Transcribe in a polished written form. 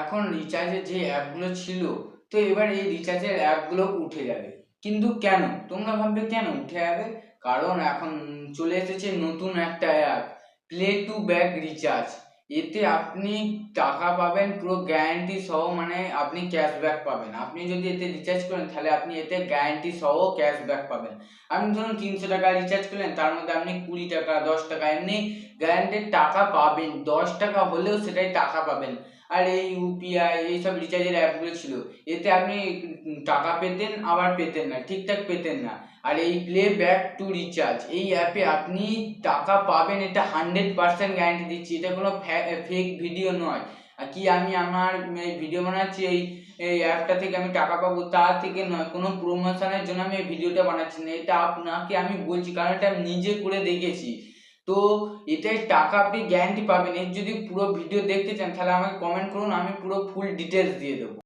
এখন রিচার্জের যে অ্যাপগুলো ছিল, তো এবার এই রিচার্জের অ্যাপগুলো উঠে যাবে। কিন্তু কেন? তোমরা ভাববে কেন উঠে যাবে? কারণ এখন চলে এসেছে নতুন একটা app, play to back recharge. এতে আপনি টাকা পাবেন পুরো গ্যারান্টি সহ, মানে আপনি ক্যাশব্যাক পাবেন। আপনি যদি এতে রিচার্জ করেন তাহলে আপনি এতে গ্যারান্টি সহ ক্যাশব্যাক পাবেন। আপনি ধরুন 300 টাকা রিচার্জ করলেন, তার মধ্যে আপনি 20 টাকা 10 টাকা এমনি গ্যারান্টির টাকা পাবেন। 10 টাকা হলেও সেটাই টাকা পাবেন। আর এই ইউপিআই এইসব রিচার্জের অ্যাপগুলো ছিল, এতে আপনি টাকা পেতেন আবার পেতেন না, ঠিকঠাক পেতেন না। আর এই প্লে ব্যাক টু রিচার্জ এই অ্যাপে আপনি টাকা পাবেন, এটা 100% গ্যারান্টি দিচ্ছি। এটা কোনো ফেক ভিডিও নয়। আর কি আমি আমার এই ভিডিও বানাচ্ছি এই এই অ্যাপটা থেকে আমি টাকা পাবো তা থেকে নয়, কোনো প্রমোশনের জন্য আমি এই ভিডিওটা বানাচ্ছি না। এটা আপনাকে আমি বলছি কারণ এটা আমি নিজে করে দেখেছি। তো এটাই টাকা আপনি গ্যারান্টি পাবেন। এর যদি পুরো ভিডিও দেখতে চান তাহলে আমাকে কমেন্ট করুন, আমি পুরো ফুল ডিটেলস দিয়ে দেবো।